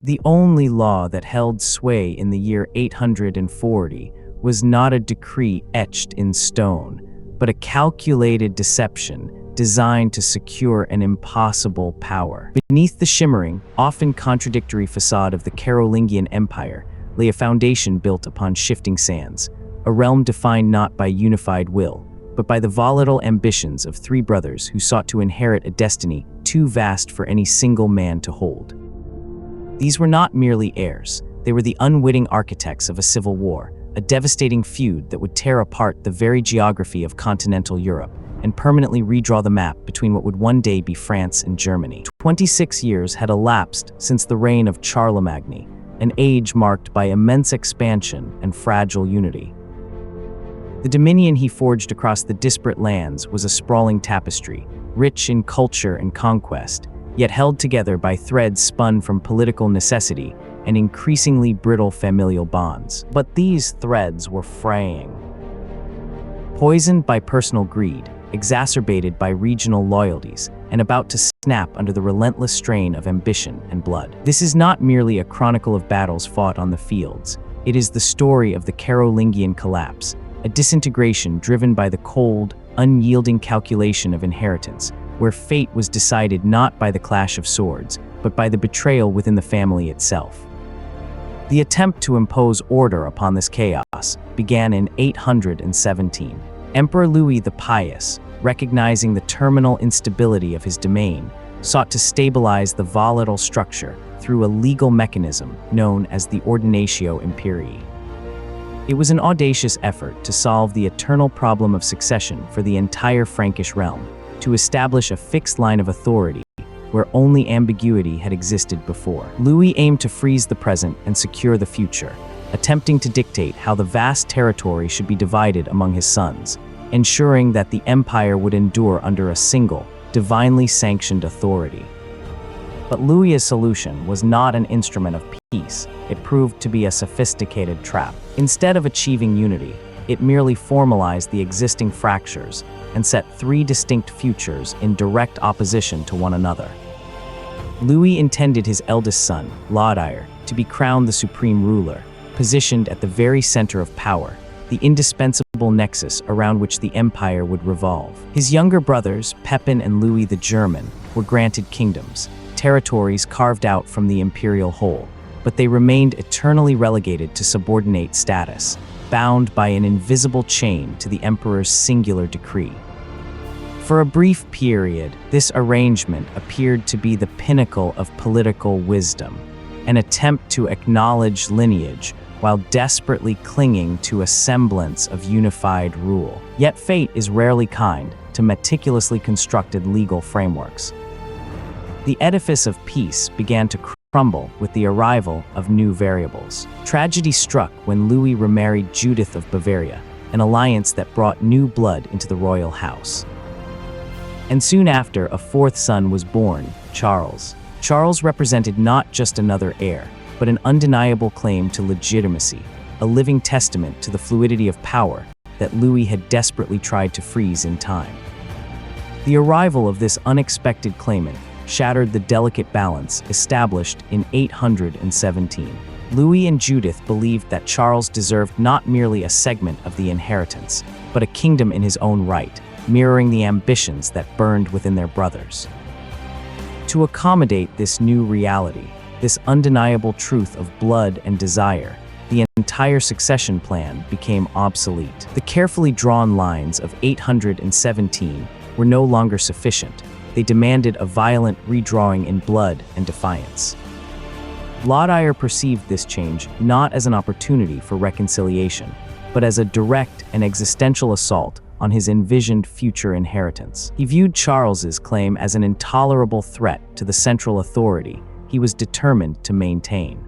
The only law that held sway in the year 840 was not a decree etched in stone, but a calculated deception designed to secure an impossible power. Beneath the shimmering, often contradictory facade of the Carolingian Empire lay a foundation built upon shifting sands, a realm defined not by unified will, but by the volatile ambitions of three brothers who sought to inherit a destiny too vast for any single man to hold. These were not merely heirs, they were the unwitting architects of a civil war, a devastating feud that would tear apart the very geography of continental Europe and permanently redraw the map between what would one day be France and Germany. 26 years had elapsed since the reign of Charlemagne, an age marked by immense expansion and fragile unity. The dominion he forged across the disparate lands was a sprawling tapestry, rich in culture and conquest, yet held together by threads spun from political necessity and increasingly brittle familial bonds. But these threads were fraying. Poisoned by personal greed, exacerbated by regional loyalties, and about to snap under the relentless strain of ambition and blood. This is not merely a chronicle of battles fought on the fields. It is the story of the Carolingian collapse, a disintegration driven by the cold, unyielding calculation of inheritance, where fate was decided not by the clash of swords, but by the betrayal within the family itself. The attempt to impose order upon this chaos began in 817. Emperor Louis the Pious, recognizing the terminal instability of his domain, sought to stabilize the volatile structure through a legal mechanism known as the Ordinatio Imperii. It was an audacious effort to solve the eternal problem of succession for the entire Frankish realm, to establish a fixed line of authority where only ambiguity had existed before. Louis aimed to freeze the present and secure the future, attempting to dictate how the vast territory should be divided among his sons, ensuring that the empire would endure under a single, divinely sanctioned authority. But Louis's solution was not an instrument of peace. It proved to be a sophisticated trap. Instead of achieving unity, it merely formalized the existing fractures and set three distinct futures in direct opposition to one another. Louis intended his eldest son, Laudire, to be crowned the supreme ruler, positioned at the very center of power, the indispensable nexus around which the empire would revolve. His younger brothers, Pepin and Louis the German, were granted kingdoms, territories carved out from the imperial whole, but they remained eternally relegated to subordinate status, bound by an invisible chain to the emperor's singular decree. For a brief period, this arrangement appeared to be the pinnacle of political wisdom, an attempt to acknowledge lineage while desperately clinging to a semblance of unified rule. Yet fate is rarely kind to meticulously constructed legal frameworks. The edifice of peace began to crumble with the arrival of new variables. Tragedy struck when Louis remarried Judith of Bavaria, an alliance that brought new blood into the royal house. And soon after, a fourth son was born, Charles. Charles represented not just another heir, but an undeniable claim to legitimacy, a living testament to the fluidity of power that Louis had desperately tried to freeze in time. The arrival of this unexpected claimant shattered the delicate balance established in 817. Louis and Judith believed that Charles deserved not merely a segment of the inheritance, but a kingdom in his own right, mirroring the ambitions that burned within their brothers. To accommodate this new reality, this undeniable truth of blood and desire, the entire succession plan became obsolete. The carefully drawn lines of 817 were no longer sufficient. They demanded a violent redrawing in blood and defiance. Laudire perceived this change not as an opportunity for reconciliation, but as a direct and existential assault on his envisioned future inheritance. He viewed Charles's claim as an intolerable threat to the central authority he was determined to maintain.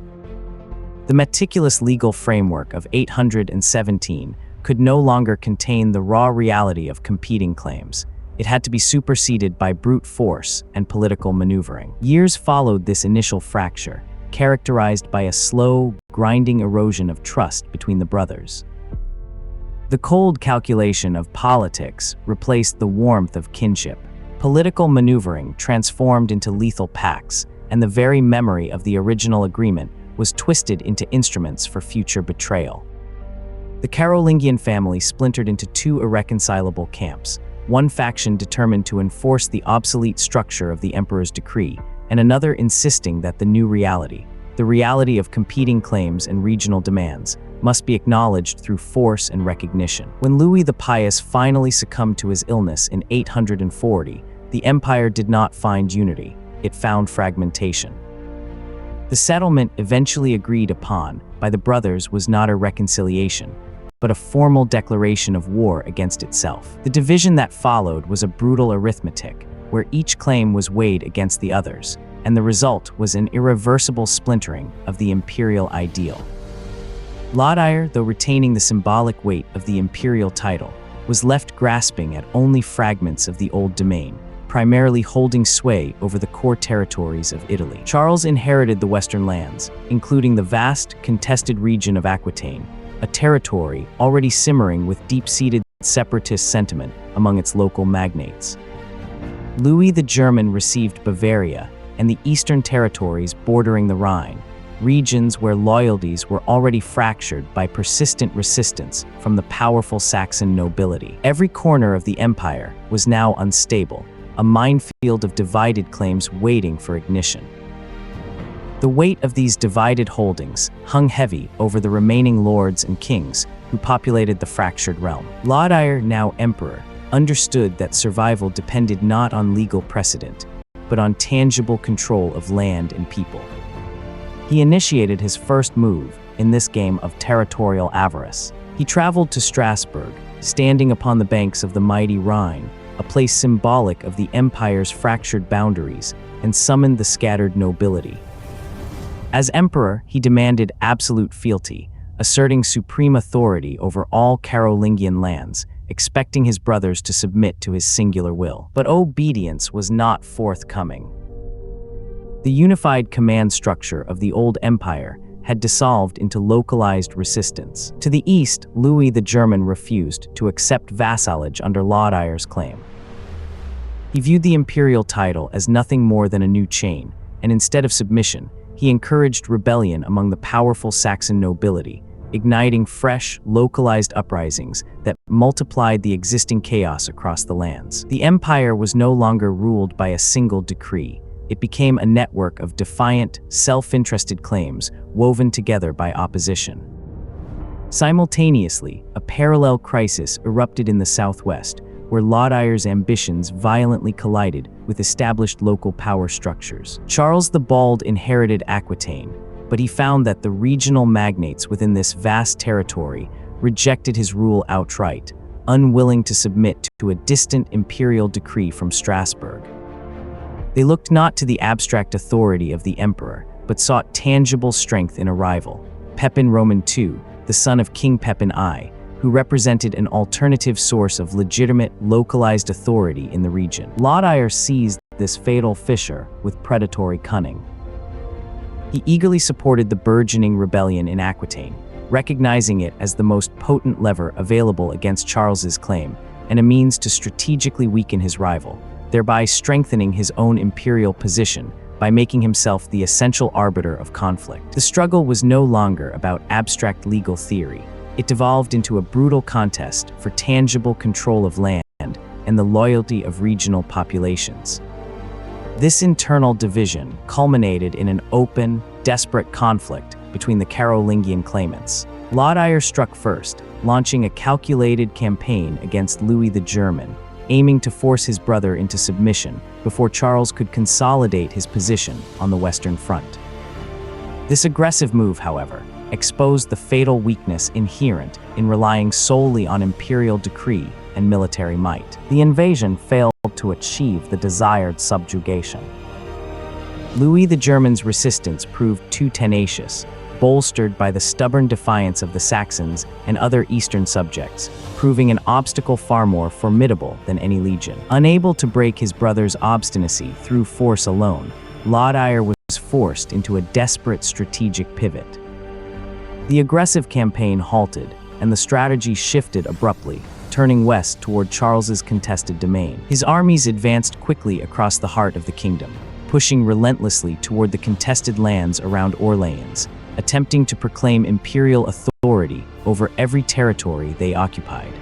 The meticulous legal framework of 817 could no longer contain the raw reality of competing claims. It had to be superseded by brute force and political maneuvering. Years followed this initial fracture, characterized by a slow, grinding erosion of trust between the brothers. The cold calculation of politics replaced the warmth of kinship. Political maneuvering transformed into lethal pacts, and the very memory of the original agreement was twisted into instruments for future betrayal. The Carolingian family splintered into two irreconcilable camps, one faction determined to enforce the obsolete structure of the emperor's decree, and another insisting that the new reality, the reality of competing claims and regional demands, must be acknowledged through force and recognition. When Louis the Pious finally succumbed to his illness in 840, the empire did not find unity, it found fragmentation. The settlement eventually agreed upon by the brothers was not a reconciliation, but a formal declaration of war against itself. The division that followed was a brutal arithmetic, where each claim was weighed against the others, and the result was an irreversible splintering of the imperial ideal. Laudire, though retaining the symbolic weight of the imperial title, was left grasping at only fragments of the old domain, primarily holding sway over the core territories of Italy. Charles inherited the western lands, including the vast, contested region of Aquitaine, a territory already simmering with deep-seated separatist sentiment among its local magnates. Louis the German received Bavaria and the eastern territories bordering the Rhine, regions where loyalties were already fractured by persistent resistance from the powerful Saxon nobility. Every corner of the empire was now unstable, a minefield of divided claims waiting for ignition. The weight of these divided holdings hung heavy over the remaining lords and kings who populated the fractured realm. Laudire, now emperor, understood that survival depended not on legal precedent, but on tangible control of land and people. He initiated his first move in this game of territorial avarice. He traveled to Strasbourg, standing upon the banks of the mighty Rhine, a place symbolic of the empire's fractured boundaries, and summoned the scattered nobility. As emperor, he demanded absolute fealty, asserting supreme authority over all Carolingian lands, expecting his brothers to submit to his singular will. But obedience was not forthcoming. The unified command structure of the old empire had dissolved into localized resistance. To the east, Louis the German refused to accept vassalage under Laudire's claim. He viewed the imperial title as nothing more than a new chain, and instead of submission, he encouraged rebellion among the powerful Saxon nobility, igniting fresh, localized uprisings that multiplied the existing chaos across the lands. The empire was no longer ruled by a single decree. It became a network of defiant, self-interested claims woven together by opposition. Simultaneously, a parallel crisis erupted in the southwest, where Laudire's ambitions violently collided with established local power structures. Charles the Bald inherited Aquitaine, but he found that the regional magnates within this vast territory rejected his rule outright, unwilling to submit to a distant imperial decree from Strasbourg. They looked not to the abstract authority of the emperor, but sought tangible strength in a rival, Pepin Roman II, the son of King Pepin I, who represented an alternative source of legitimate, localized authority in the region. Laudire seized this fatal fissure with predatory cunning. He eagerly supported the burgeoning rebellion in Aquitaine, recognizing it as the most potent lever available against Charles's claim and a means to strategically weaken his rival, thereby strengthening his own imperial position by making himself the essential arbiter of conflict. The struggle was no longer about abstract legal theory. It devolved into a brutal contest for tangible control of land and the loyalty of regional populations. This internal division culminated in an open, desperate conflict between the Carolingian claimants. Laudire struck first, launching a calculated campaign against Louis the German, aiming to force his brother into submission before Charles could consolidate his position on the Western Front. This aggressive move, however, exposed the fatal weakness inherent in relying solely on imperial decree and military might. The invasion failed to achieve the desired subjugation. Louis the German's resistance proved too tenacious, bolstered by the stubborn defiance of the Saxons and other eastern subjects, proving an obstacle far more formidable than any legion. Unable to break his brother's obstinacy through force alone, Laudire was forced into a desperate strategic pivot. The aggressive campaign halted, and the strategy shifted abruptly, turning west toward Charles's contested domain. His armies advanced quickly across the heart of the kingdom, pushing relentlessly toward the contested lands around Orleans, attempting to proclaim imperial authority over every territory they occupied.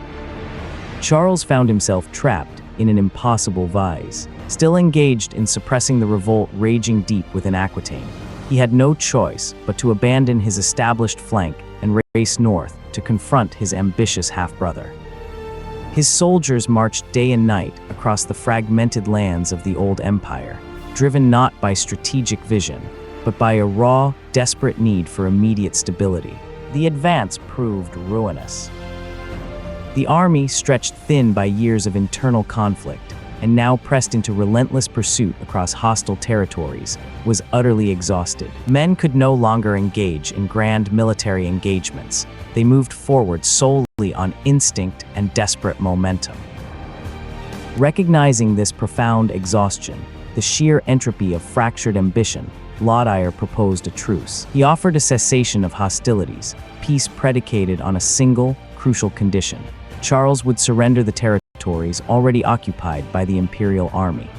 Charles found himself trapped in an impossible vise. Still engaged in suppressing the revolt raging deep within Aquitaine, he had no choice but to abandon his established flank and race north to confront his ambitious half-brother. His soldiers marched day and night across the fragmented lands of the old empire, driven not by strategic vision, but by a raw, desperate need for immediate stability. The advance proved ruinous. The army, stretched thin by years of internal conflict, and now pressed into relentless pursuit across hostile territories, was utterly exhausted. Men could no longer engage in grand military engagements. They moved forward solely on instinct and desperate momentum. Recognizing this profound exhaustion, the sheer entropy of fractured ambition, Laudire proposed a truce. He offered a cessation of hostilities, peace predicated on a single, crucial condition: Charles would surrender the territories already occupied by the imperial army.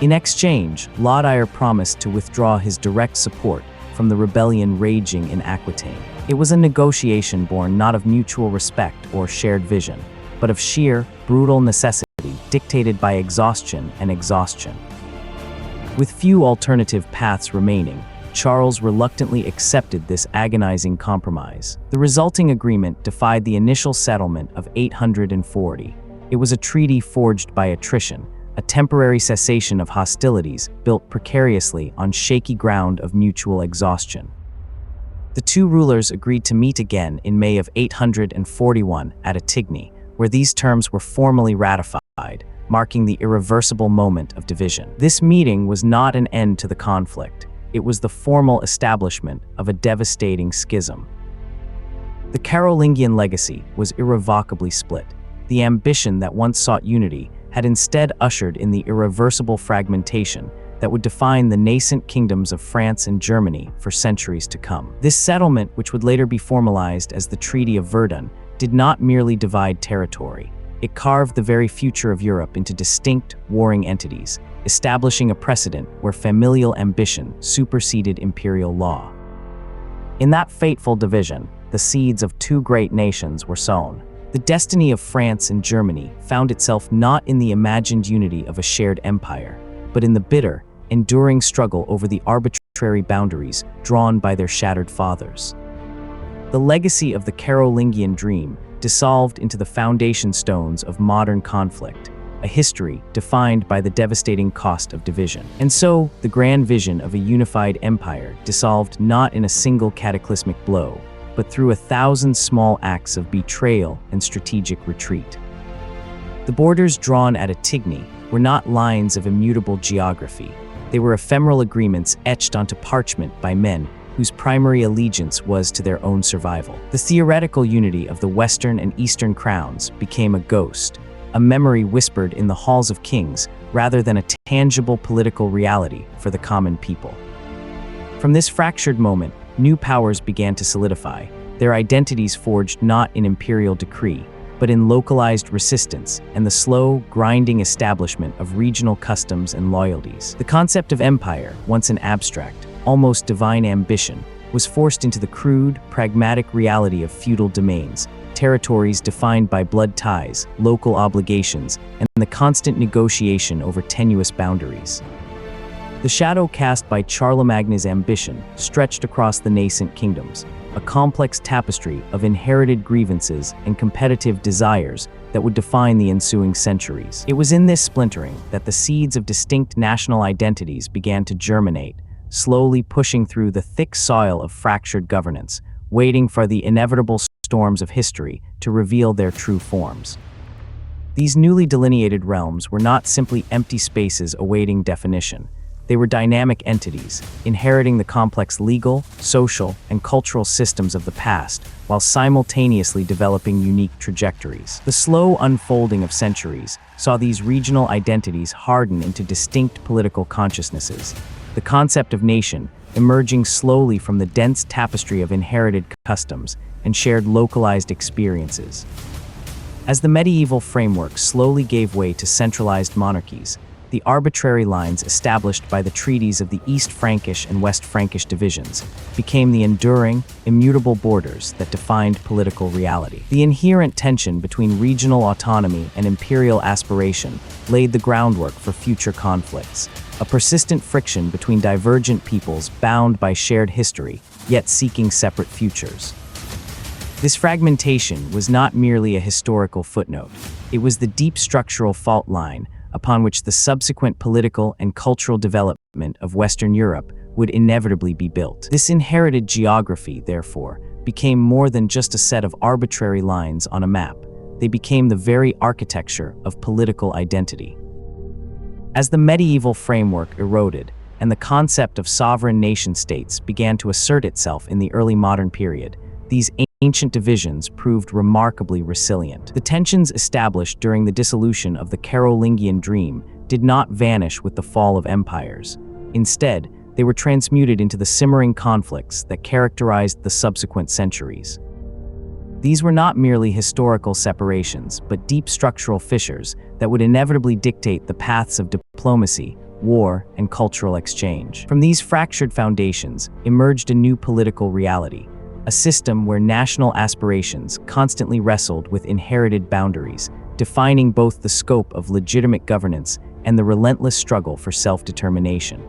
In exchange, Laudire promised to withdraw his direct support from the rebellion raging in Aquitaine. It was a negotiation born not of mutual respect or shared vision, but of sheer, brutal necessity dictated by exhaustion. With few alternative paths remaining, Charles reluctantly accepted this agonizing compromise. The resulting agreement defied the initial settlement of 840. It was a treaty forged by attrition, a temporary cessation of hostilities built precariously on shaky ground of mutual exhaustion. The two rulers agreed to meet again in May of 841 at Attigny, where these terms were formally ratified, marking the irreversible moment of division. This meeting was not an end to the conflict. It was the formal establishment of a devastating schism. The Carolingian legacy was irrevocably split. The ambition that once sought unity had instead ushered in the irreversible fragmentation that would define the nascent kingdoms of France and Germany for centuries to come. This settlement, which would later be formalized as the Treaty of Verdun, did not merely divide territory. It carved the very future of Europe into distinct, warring entities, establishing a precedent where familial ambition superseded imperial law. In that fateful division, the seeds of two great nations were sown. The destiny of France and Germany found itself not in the imagined unity of a shared empire, but in the bitter, enduring struggle over the arbitrary boundaries drawn by their shattered fathers. The legacy of the Carolingian dream dissolved into the foundation stones of modern conflict, a history defined by the devastating cost of division. And so, the grand vision of a unified empire dissolved not in a single cataclysmic blow, but through 1,000 small acts of betrayal and strategic retreat. The borders drawn at Attigny were not lines of immutable geography. They were ephemeral agreements etched onto parchment by men whose primary allegiance was to their own survival. The theoretical unity of the Western and Eastern crowns became a ghost, a memory whispered in the halls of kings rather than a tangible political reality for the common people. From this fractured moment, new powers began to solidify, their identities forged not in imperial decree, but in localized resistance and the slow, grinding establishment of regional customs and loyalties. The concept of empire, once an abstract, almost divine ambition, was forced into the crude, pragmatic reality of feudal domains, territories defined by blood ties, local obligations, and the constant negotiation over tenuous boundaries. The shadow cast by Charlemagne's ambition stretched across the nascent kingdoms, a complex tapestry of inherited grievances and competitive desires that would define the ensuing centuries. It was in this splintering that the seeds of distinct national identities began to germinate, slowly pushing through the thick soil of fractured governance, waiting for the inevitable storms of history to reveal their true forms. These newly delineated realms were not simply empty spaces awaiting definition. They were dynamic entities, inheriting the complex legal, social, and cultural systems of the past, while simultaneously developing unique trajectories. The slow unfolding of centuries saw these regional identities harden into distinct political consciousnesses, the concept of nation emerging slowly from the dense tapestry of inherited customs and shared localized experiences. As the medieval framework slowly gave way to centralized monarchies, the arbitrary lines established by the treaties of the East Frankish and West Frankish divisions became the enduring, immutable borders that defined political reality. The inherent tension between regional autonomy and imperial aspiration laid the groundwork for future conflicts, a persistent friction between divergent peoples bound by shared history, yet seeking separate futures. This fragmentation was not merely a historical footnote. It was the deep structural fault line upon which the subsequent political and cultural development of Western Europe would inevitably be built. This inherited geography, therefore, became more than just a set of arbitrary lines on a map. They became the very architecture of political identity. As the medieval framework eroded and the concept of sovereign nation-states began to assert itself in the early modern period, these ancient divisions proved remarkably resilient. The tensions established during the dissolution of the Carolingian dream did not vanish with the fall of empires. Instead, they were transmuted into the simmering conflicts that characterized the subsequent centuries. These were not merely historical separations, but deep structural fissures that would inevitably dictate the paths of diplomacy, war, and cultural exchange. From these fractured foundations emerged a new political reality, a system where national aspirations constantly wrestled with inherited boundaries, defining both the scope of legitimate governance and the relentless struggle for self-determination.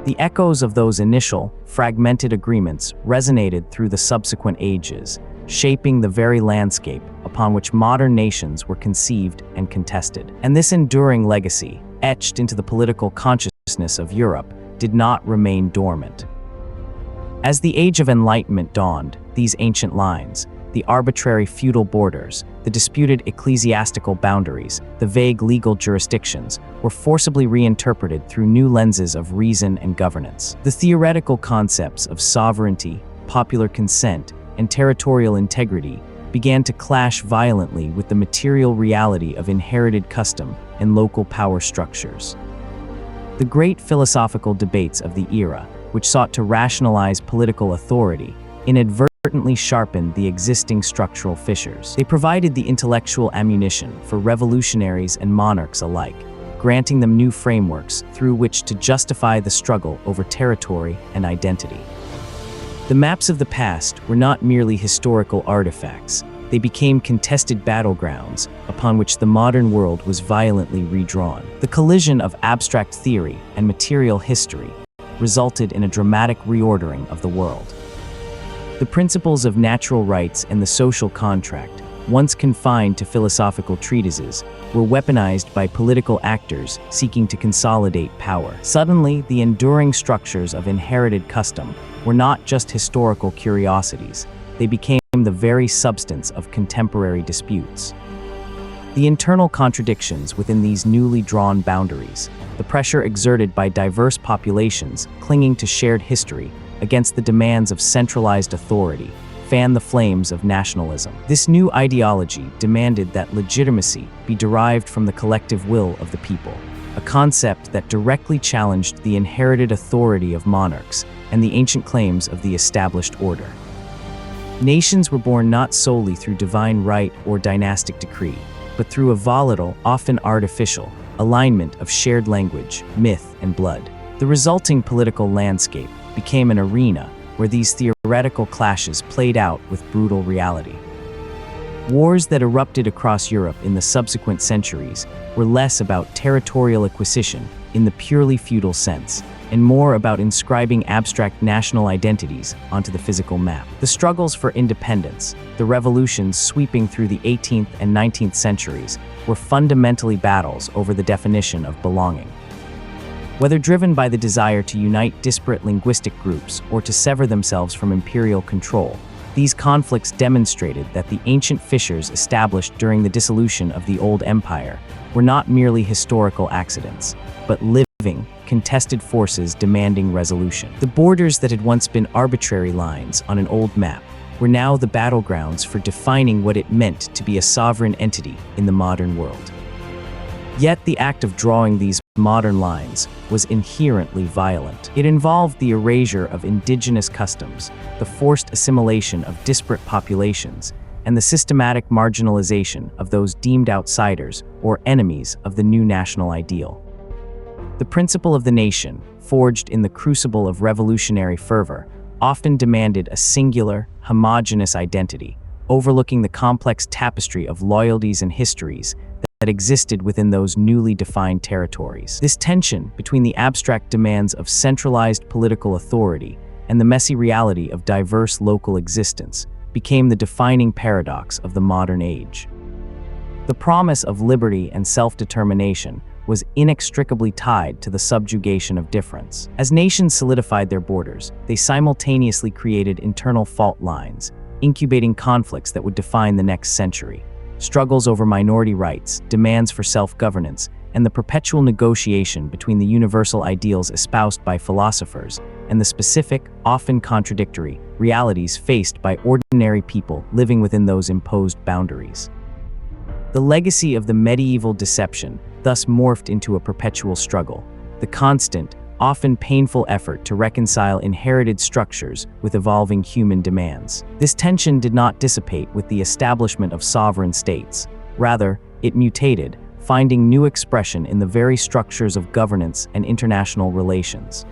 The echoes of those initial, fragmented agreements resonated through the subsequent ages, shaping the very landscape upon which modern nations were conceived and contested. And this enduring legacy, etched into the political consciousness of Europe, did not remain dormant. As the Age of Enlightenment dawned, these ancient lines, the arbitrary feudal borders, the disputed ecclesiastical boundaries, the vague legal jurisdictions, were forcibly reinterpreted through new lenses of reason and governance. The theoretical concepts of sovereignty, popular consent, and territorial integrity began to clash violently with the material reality of inherited custom and local power structures. The great philosophical debates of the era, which sought to rationalize political authority, inadvertently sharpened the existing structural fissures. They provided the intellectual ammunition for revolutionaries and monarchs alike, granting them new frameworks through which to justify the struggle over territory and identity. The maps of the past were not merely historical artifacts. They became contested battlegrounds upon which the modern world was violently redrawn. The collision of abstract theory and material history resulted in a dramatic reordering of the world. The principles of natural rights and the social contract, once confined to philosophical treatises, were weaponized by political actors seeking to consolidate power. Suddenly, the enduring structures of inherited custom were not just historical curiosities, they became the very substance of contemporary disputes. The internal contradictions within these newly drawn boundaries, the pressure exerted by diverse populations clinging to shared history against the demands of centralized authority, fanned the flames of nationalism. This new ideology demanded that legitimacy be derived from the collective will of the people, a concept that directly challenged the inherited authority of monarchs and the ancient claims of the established order. Nations were born not solely through divine right or dynastic decree, but through a volatile, often artificial, alignment of shared language, myth, and blood. The resulting political landscape became an arena where these theoretical clashes played out with brutal reality. Wars that erupted across Europe in the subsequent centuries were less about territorial acquisition in the purely feudal sense, and more about inscribing abstract national identities onto the physical map. The struggles for independence, the revolutions sweeping through the 18th and 19th centuries, were fundamentally battles over the definition of belonging. Whether driven by the desire to unite disparate linguistic groups or to sever themselves from imperial control, these conflicts demonstrated that the ancient fissures established during the dissolution of the Old Empire were not merely historical accidents, but living, contested forces demanding resolution. The borders that had once been arbitrary lines on an old map were now the battlegrounds for defining what it meant to be a sovereign entity in the modern world. Yet the act of drawing these modern lines was inherently violent. It involved the erasure of indigenous customs, the forced assimilation of disparate populations, and the systematic marginalization of those deemed outsiders or enemies of the new national ideal. The principle of the nation, forged in the crucible of revolutionary fervor, often demanded a singular, homogeneous identity, overlooking the complex tapestry of loyalties and histories that existed within those newly defined territories. This tension between the abstract demands of centralized political authority and the messy reality of diverse local existence became the defining paradox of the modern age. The promise of liberty and self-determination was inextricably tied to the subjugation of difference. As nations solidified their borders, they simultaneously created internal fault lines, incubating conflicts that would define the next century. Struggles over minority rights, demands for self-governance, and the perpetual negotiation between the universal ideals espoused by philosophers and the specific, often contradictory, realities faced by ordinary people living within those imposed boundaries. The legacy of the medieval deception thus morphed into a perpetual struggle, the constant, often painful effort to reconcile inherited structures with evolving human demands. This tension did not dissipate with the establishment of sovereign states. Rather, it mutated, finding new expression in the very structures of governance and international relations.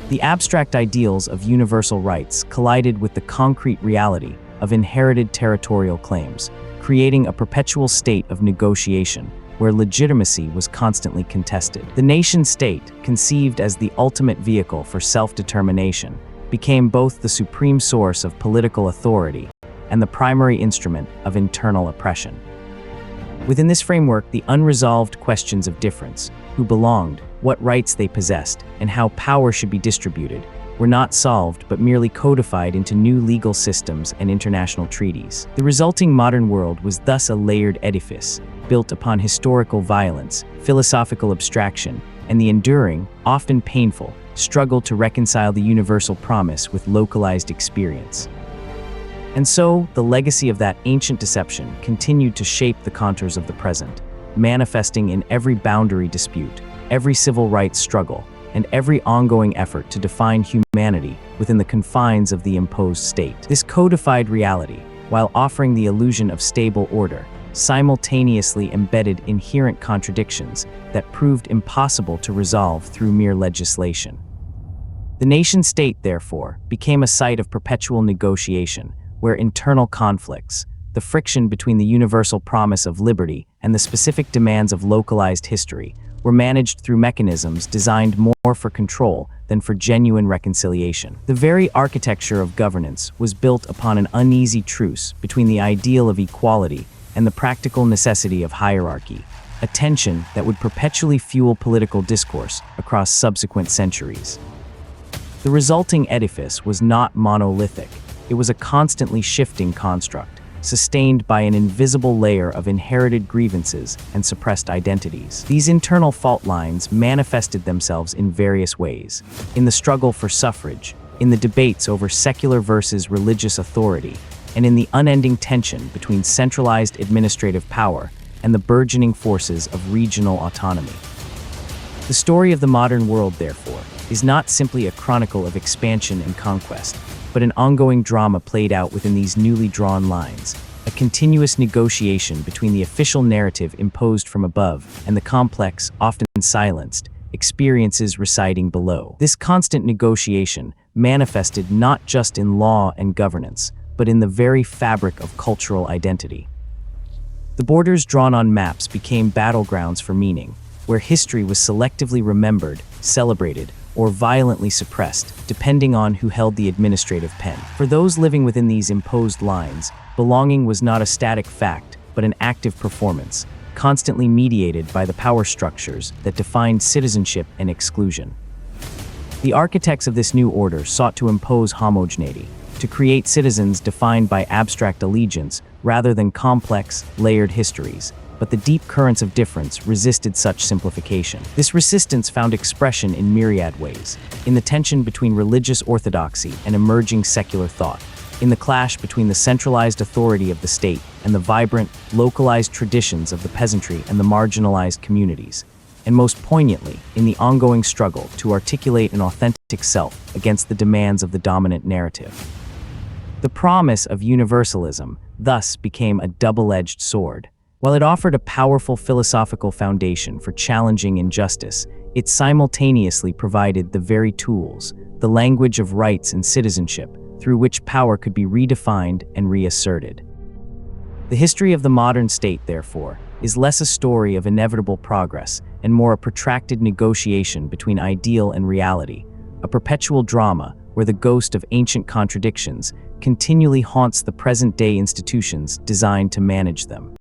The abstract ideals of universal rights collided with the concrete reality of inherited territorial claims, creating a perpetual state of negotiation where legitimacy was constantly contested. The nation-state, conceived as the ultimate vehicle for self-determination, became both the supreme source of political authority and the primary instrument of internal oppression. Within this framework, the unresolved questions of difference, who belonged, what rights they possessed, and how power should be distributed, were not solved but merely codified into new legal systems and international treaties. The resulting modern world was thus a layered edifice, built upon historical violence, philosophical abstraction, and the enduring, often painful, struggle to reconcile the universal promise with localized experience. And so, the legacy of that ancient deception continued to shape the contours of the present, manifesting in every boundary dispute, every civil rights struggle, and every ongoing effort to define humanity within the confines of the imposed state. This codified reality, while offering the illusion of stable order, simultaneously embedded inherent contradictions that proved impossible to resolve through mere legislation. The nation-state, therefore, became a site of perpetual negotiation, where internal conflicts, the friction between the universal promise of liberty and the specific demands of localized history, were managed through mechanisms designed more for control than for genuine reconciliation. The very architecture of governance was built upon an uneasy truce between the ideal of equality and the practical necessity of hierarchy, a tension that would perpetually fuel political discourse across subsequent centuries. The resulting edifice was not monolithic. It was a constantly shifting construct, sustained by an invisible layer of inherited grievances and suppressed identities. These internal fault lines manifested themselves in various ways: in the struggle for suffrage, in the debates over secular versus religious authority, and in the unending tension between centralized administrative power and the burgeoning forces of regional autonomy. The story of the modern world, therefore, is not simply a chronicle of expansion and conquest, but an ongoing drama played out within these newly drawn lines, a continuous negotiation between the official narrative imposed from above and the complex, often silenced, experiences residing below. This constant negotiation manifested not just in law and governance, but in the very fabric of cultural identity. The borders drawn on maps became battlegrounds for meaning, where history was selectively remembered, celebrated, or violently suppressed, depending on who held the administrative pen. For those living within these imposed lines, belonging was not a static fact, but an active performance, constantly mediated by the power structures that defined citizenship and exclusion. The architects of this new order sought to impose homogeneity, to create citizens defined by abstract allegiance rather than complex, layered histories, but the deep currents of difference resisted such simplification. This resistance found expression in myriad ways: in the tension between religious orthodoxy and emerging secular thought, in the clash between the centralized authority of the state and the vibrant, localized traditions of the peasantry and the marginalized communities, and most poignantly, in the ongoing struggle to articulate an authentic self against the demands of the dominant narrative. The promise of universalism thus became a double-edged sword. While it offered a powerful philosophical foundation for challenging injustice, it simultaneously provided the very tools, the language of rights and citizenship, through which power could be redefined and reasserted. The history of the modern state, therefore, is less a story of inevitable progress and more a protracted negotiation between ideal and reality, a perpetual drama where the ghost of ancient contradictions continually haunts the present-day institutions designed to manage them.